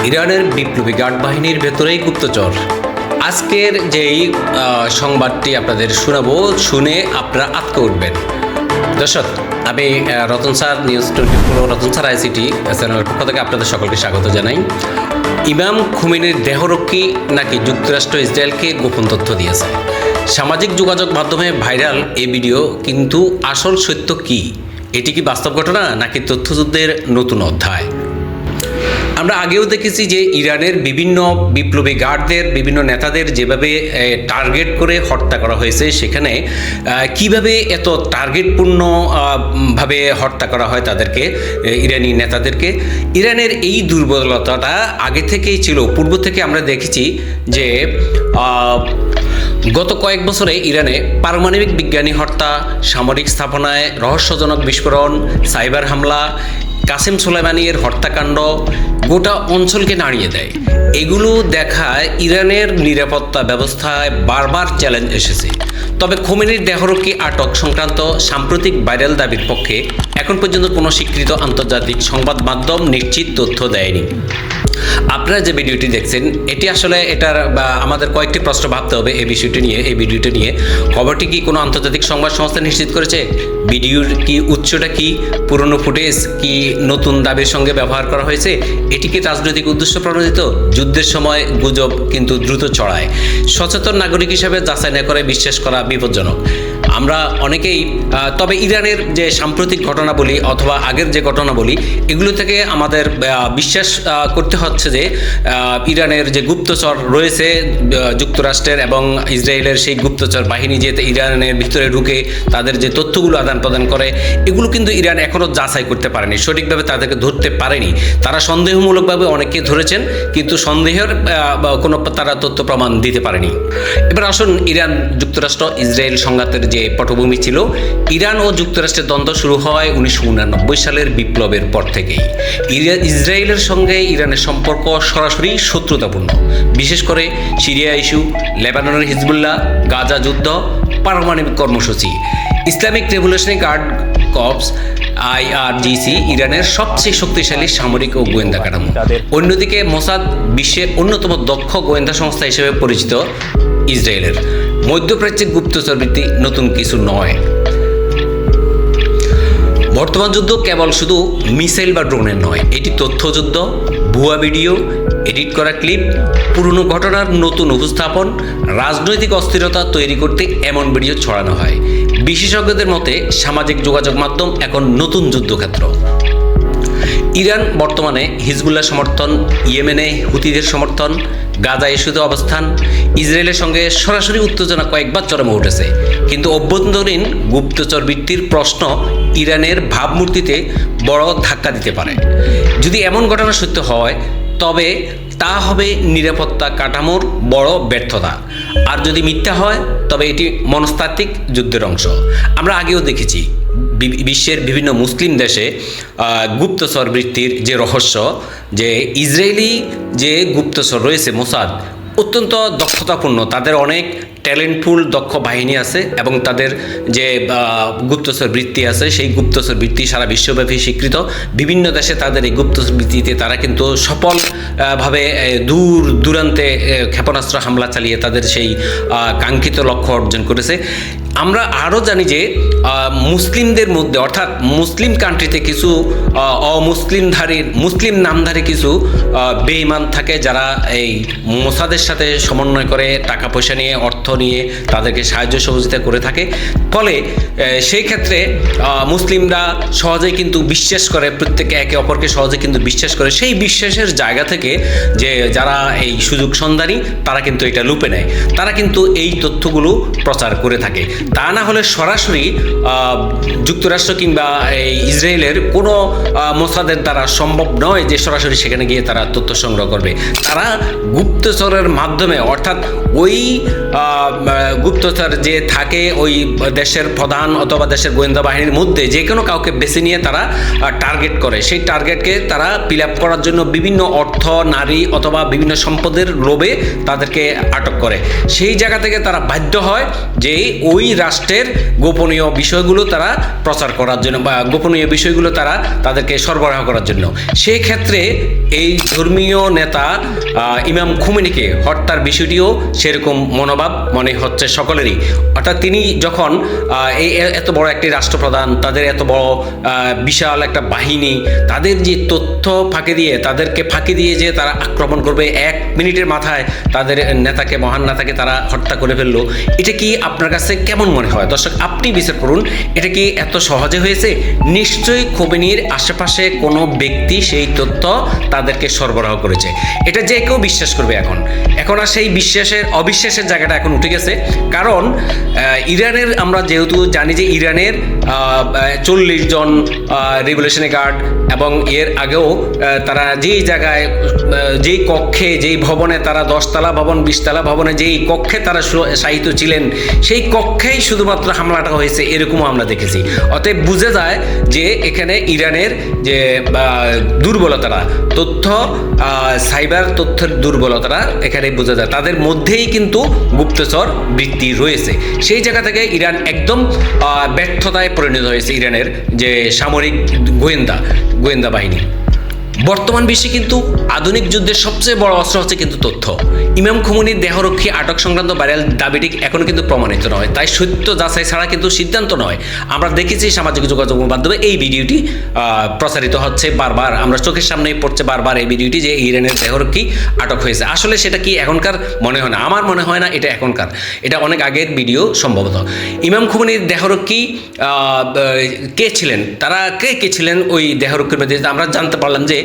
ইরানের বিপ্লবী গার্ড বাহিনীর ভেতরেই গুপ্তচর। আজকের যেই সংবাদটি আপনাদের শোনাবো, শুনে আপনারা আটকে উঠবেন। দর্শক, আমি Ratan sir news 24 Ratan sir ICT চ্যানেলের পক্ষ থেকে আপনাদের সকলকে স্বাগত জানাই। ইমাম খুমেনির দেহরক্ষী নাকি যুক্তরাষ্ট্র ইসরায়েলকে গোপন তথ্য দিয়েছে। সামাজিক যোগাযোগ মাধ্যমে ভাইরাল এই ভিডিও, কিন্তু আসল সত্য কি? এটি কি বাস্তব ঘটনা নাকি তথ্যযুদ্ধের নতুন অধ্যায়? আমরা আগেও দেখেছি যে ইরানের বিভিন্ন বিপ্লবী গার্ডদের, বিভিন্ন নেতাদের যেভাবে টার্গেট করে হত্যা করা হয়েছে, সেখানে কিভাবে এত টার্গেটপূর্ণ ভাবে হত্যা করা হয় তাদেরকে, ইরানি নেতাদেরকে। ইরানের এই দুর্বলতাটা আগে থেকেই ছিল, পূর্ব থেকে আমরা দেখেছি যে গত কয়েক বছরে ইরানে পারমাণবিক বিজ্ঞানী হত্যা, সামরিক স্থাপনায় রহস্যজনক বিস্ফোরণ, সাইবার হামলা, কাসেম সোলাইমানির হত্যাকাণ্ড গোটা অঞ্চলকে নাড়িয়ে দেয়। এগুলো দেখায় ইরানের নিরাপত্তা ব্যবস্থায় বারবার চ্যালেঞ্জ এসেছে। তবে খোমেনির দেহরক্ষী আটক সংক্রান্ত সাম্প্রতিক ভাইরাল দাবির পক্ষে এখন পর্যন্ত কোনো স্বীকৃত আন্তর্জাতিক সংবাদ মাধ্যম নিশ্চিত তথ্য দেয়নি। আপনারা যে ভিডিওটি দেখছেন, এটি আসলে আমাদের কয়েকটি প্রশ্ন ভাবতে হবে এই বিষয়টি নিয়ে। এই ভিডিওটি নিয়ে খবরটি কি কোনো আন্তর্জাতিক সংবাদ সংস্থা নিশ্চিত করেছে? ভিডিওর কি উৎসটা কি? পুরনো ফুটেজ কি নতুন দাবির সঙ্গে ব্যবহার করা হয়েছে? এটি কি রাজনৈতিক উদ্দেশ্য প্রণোদিত? যুদ্ধের সময় গুজব কিন্তু দ্রুত ছড়ায়। সচেতন নাগরিক হিসাবে যাচাই না করে বিশ্বাস করা বিপজ্জনক। আমরা অনেকেই তবে ইরানের যে সাম্প্রতিক ঘটনা বলি অথবা আগের যে ঘটনা বলি, এগুলো থেকে আমাদের বিশ্বাস করতে হচ্ছে যে ইরানের যে গুপ্তচর রয়েছে যুক্তরাষ্ট্রের এবং ইসরায়েলের, সেই গুপ্তচর বাহিনী যে ইরানের ভিতরে ঢুকে তাদের যে তথ্যগুলো আদান প্রদান করে, এগুলো কিন্তু ইরান এখনও যাচাই করতে পারেনি, সঠিকভাবে তাদেরকে ধরতে পারেনি। তারা সন্দেহমূলকভাবে অনেককে ধরেছেন, কিন্তু সন্দেহের কোনো তারা তথ্য প্রমাণ দিতে পারেনি। এবার আসুন, ইরান যুক্তরাষ্ট্র ইসরায়েল সংঘাতের যে পটভূমি ছিল, ইরান ও যুক্তরাষ্ট্রের দ্বন্দ্ব শুরু হয় 1989 সালের বিপ্লবের পর থেকেই। ইসরায়েলের সঙ্গে ইরানের সম্পর্ক সরাসরি শত্রুতাপূর্ণ, বিশেষ করে সিরিয়া ইস্যু, লেবাননের হিজবুল্লাহ, গাজা যুদ্ধ, পারমাণবিক কর্মসূচি। Islamic Revolutionary Guard Corps IRGC ইরানের সবচেয়ে শক্তিশালী সামরিক ও গোয়েন্দা কাঠামো। অন্যদিকে মোসাদ বিশ্বের অন্যতম দক্ষ গোয়েন্দা সংস্থা হিসেবে পরিচিত। ইসরায়েলের মধ্যপ্রাচ্যের গুপ্তচর বৃত্তি নতুন কিছু নয়। বর্তমান যুদ্ধ কেবল শুধু মিসাইল বা ড্রোনের নয়, এটি তথ্যযুদ্ধ, ভুয়া ভিডিও, এডিট করা ক্লিপ, পুরনো ঘটনার নতুন উপস্থাপন, রাজনৈতিক অস্থিরতা তৈরি করতে এমন ভিডিও ছড়ানো হয়। বিশেষজ্ঞদের মতে সামাজিক যোগাযোগ মাধ্যম এখন নতুন যুদ্ধক্ষেত্র। ইরান বর্তমানে হিজবুল্লাহ সমর্থন, ইয়েমেনে হুতিদের সমর্থন, গাজা ইস্যুতে অবস্থান, ইসরায়েলের সঙ্গে সরাসরি উত্তেজনা কয়েকবার চরমে উঠেছে। কিন্তু অভ্যন্তরীণ গুপ্তচর বৃত্তির প্রশ্ন ইরানের ভাবমূর্তিতে বড় ধাক্কা দিতে পারে। যদি এমন ঘটনা সত্য হয়, তবে তা হবে নিরাপত্তা কাঠামোর বড় ব্যর্থতা। আর যদি মিথ্যা হয়, তবে এটি মনস্তাত্ত্বিক যুদ্ধের অংশ। আমরা আগেও দেখেছি বিশ্বের বিভিন্ন মুসলিম দেশে গুপ্তচর বৃত্তির যে রহস্য, যে ইসরায়েলি যে গুপ্তচর রয়েছে মোসাদ, অত্যন্ত দক্ষতাপূর্ণ, তাদের অনেক ট্যালেন্টফুল দক্ষ বাহিনী আছে এবং তাদের যে গুপ্তচর বৃত্তি আছে, সেই গুপ্তচর বৃত্তি সারা বিশ্বব্যাপী স্বীকৃত। বিভিন্ন দেশে তাদের এই গুপ্তচর বৃত্তিতে তারা কিন্তু সফলভাবে দূর দূরান্তে ক্ষেপণাস্ত্র হামলা চালিয়ে তাদের সেই কাঙ্ক্ষিত লক্ষ্য অর্জন করেছে। আমরা আরও জানি যে মুসলিমদের মধ্যে, অর্থাৎ মুসলিম কান্ট্রিতে কিছু মুসলিম নামধারী কিছু বেঈমান থাকে, যারা এই মোসাদের সাথে সমন্বয় করে টাকা পয়সা নিয়ে, অর্থ নিয়ে তাদেরকে সাহায্য সহযোগিতা করে থাকে। ফলে সেই ক্ষেত্রে মুসলিমরা সহজেই কিন্তু বিশ্বাস করে, প্রত্যেকে একে অপরকে সহজে কিন্তু বিশ্বাস করে। সেই বিশ্বাসের জায়গা থেকে যে যারা এই সুযোগ সন্ধানী, তারা কিন্তু এটা লুপে নেয়, তারা কিন্তু এই তথ্যগুলো প্রচার করে থাকে। তা না হলে সরাসরি যুক্তরাষ্ট্র কিংবা এই ইসরায়েলের কোনো মোসাদের দ্বারা সম্ভব নয় যে সরাসরি সেখানে গিয়ে তারা তথ্য সংগ্রহ করবে। তারা গুপ্তচরের মাধ্যমে, অর্থাৎ ওই গুপ্তচর যে থাকে ওই দেশের প্রধান অথবা দেশের গোয়েন্দা বাহিনীর মধ্যে যে কোনো কাউকে বেছে নিয়ে তারা টার্গেট করে। সেই টার্গেটকে তারা ফিল আপ করার জন্য বিভিন্ন অর্থ, নারী অথবা বিভিন্ন সম্পদের লোভে তাদেরকে আটক করে। সেই জায়গা থেকে তারা বাধ্য হয় যে ওই রাষ্ট্রের গোপনীয় বিষয়গুলো তারা প্রচার করার জন্য বা গোপনীয় বিষয়গুলো তারা তাদেরকে সরবরাহ করার জন্য। সেক্ষেত্রে এই ধর্মীয় নেতা ইমাম খুমেনিকে হত্যার বিষয়টিও সেরকম মনোভাব মনে হচ্ছে সকলেরই। অর্থাৎ তিনি যখন এই এত বড় একটি রাষ্ট্রপ্রধান, তাদের এত বড় বিশাল একটা বাহিনী, তাদের যে তথ্য ফাঁকি দিয়ে তাদেরকে ফাঁকি দিয়ে যে তারা আক্রমণ করবে, 1 মিনিটের মাথায় তাদের নেতাকে, মহান নেতাকে তারা হত্যা করে ফেললো, এটা কি আপনার কাছে কেমন মনে হয়? দর্শক, আপনি বিচার করুন, এটা কি এত সহজে হয়েছে? নিশ্চয়ই খোমেনির আশেপাশে কোনো ব্যক্তি সেই তথ্য তাদেরকে সরবরাহ করেছে। এটা যে কেউ বিশ্বাস করবে। এখন আর সেই অবিশ্বাসের জায়গাটা এখন উঠে গেছে। কারণ ইরানের, আমরা যেহেতু জানি যে ইরানের 40 জন রেগুলেশনে গার্ড, এবং এর আগেও তারা যেই জায়গায়, যেই কক্ষে, যেই ভবনে তারা 10 তলা ভবন, 20 তলা ভবনে যেই কক্ষে তারা শায়িত ছিলেন, সেই কক্ষেই শুধুমাত্র হামলাটা হয়েছে, এরকমও আমরা দেখেছি। অতএব বুঝে যায় যে এখানে ইরানের যে দুর্বলতাটা, সাইবার তথ্যের দুর্বলতাটা এখানে বোঝা যায়। তাদের মধ্যেই কিন্তু গুপ্তচর বৃত্তি রয়েছে। সেই জায়গা থেকে ইরান একদম ব্যর্থতায় পরিণত হয়েছে, ইরানের যে সামরিক গোয়েন্দা বাহিনী। বর্তমান বিশ্বে কিন্তু আধুনিক যুদ্ধের সবচেয়ে বড় অস্ত্র হচ্ছে কিন্তু তথ্য। ইমাম খুমেনির দেহরক্ষী আটক সংক্রান্ত ভাইরাল দাবিটি এখনো কিন্তু প্রমাণিত নয়, তাই সত্য যাচাই ছাড়া কিন্তু সিদ্ধান্ত নয়। আমরা দেখেছি সামাজিক যোগাযোগ মাধ্যমে এই ভিডিওটি প্রচারিত হচ্ছে বারবার, আমরা চোখের সামনেই পড়ছে বারবার এই ভিডিওটি যে ইরানের দেহরক্ষী আটক হয়েছে। আসলে সেটা কি এখনকার মনে হয় না, আমার মনে হয় না এটা এখনকার, এটা অনেক আগের ভিডিও সম্ভবত। ইমাম খুমেনির দেহরক্ষী কে ছিলেন, তারা কে ছিলেন ওই দেহরক্ষীর মধ্যে? আমরা জানতে পারলাম যে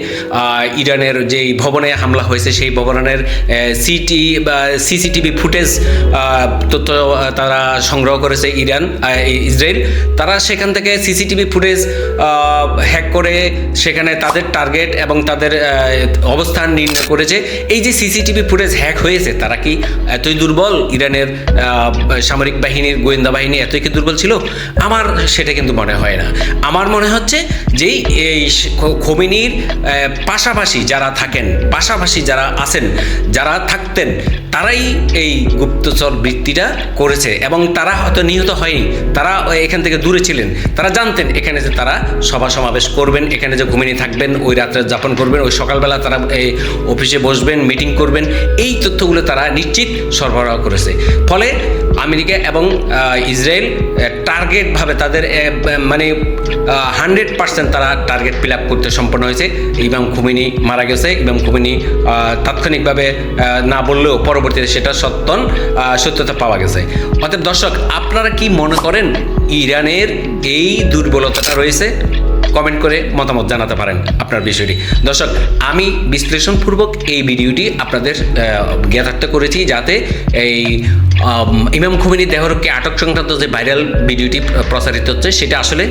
ইরানের যেই ভবনে হামলা হয়েছে সেই ভবনের সিসিটিভি ফুটেজ তথ্য তারা সংগ্রহ করেছে ইসরায়েল। তারা সেখান থেকে সিসিটিভি ফুটেজ হ্যাক করে সেখানে তাদের টার্গেট এবং তাদের অবস্থান নির্ণয় করেছে। এই যে সিসিটিভি ফুটেজ হ্যাক হয়েছে, তারা কি এতই দুর্বল? ইরানের সামরিক বাহিনীর, গোয়েন্দা বাহিনী এতই কি দুর্বল ছিল? আমার সেটা কিন্তু মনে হয় না। আমার মনে হচ্ছে যে এই খোমেনির পাশাপাশি যারা আছেন, যারা থাকতেন, তারাই এই গুপ্তচর বৃত্তিটা করেছে, এবং তারা হয়তো নিহত হয়নি, তারা এখান থেকে দূরে ছিলেন। তারা জানতেন এখানে যে তারা সভা সমাবেশ করবেন, এখানে যে খুমেনি থাকবেন, ওই রাত্রে যাপন করবেন, ওই সকালবেলা তারা এই অফিসে বসবেন, মিটিং করবেন, এই তথ্যগুলো তারা নিশ্চিত সরবরাহ করেছে। ফলে আমেরিকা এবং ইসরায়েল টার্গেটভাবে তাদের মানে 100% তারা টার্গেট ফিল আপ করতে সম্পন্ন হয়েছে। ইমাম খুমেনি মারা গেছে, ইমাম খুমেনি তাৎক্ষণিকভাবে না বললেও পরবর্তীতে সেটা সত্যতা পাওয়া গেছে। অতএব দর্শক, আপনারা কি মনে করেন ইরানের এই দুর্বলতাটা রয়েছে? কমেন্ট করে মতামত জানাতে পারেন আপনার বিষয়টি। দর্শক, আমি বিশ্লেষণপূর্বক এই ভিডিওটি আপনাদের জ্ঞাতার্থ করেছি, যাতে এই ইমাম খুমেনির দেহরক্ষী আটক সংক্রান্ত যে ভাইরাল ভিডিওটি প্রচারিত হচ্ছে, সেটা আসলে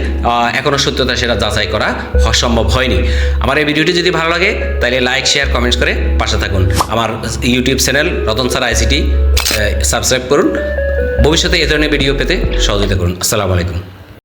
এখনও সত্যতা সেটা যাচাই করা সম্ভব হয়নি। আমার এই ভিডিওটি যদি ভালো লাগে তাহলে লাইক, শেয়ার, কমেন্টস করে পাশে থাকুন। আমার YouTube channel Ratan sir ICT subscribe করুন। ভবিষ্যতে এ ধরনের ভিডিও পেতে সহযোগিতা করুন। আসসালামু আলাইকুম।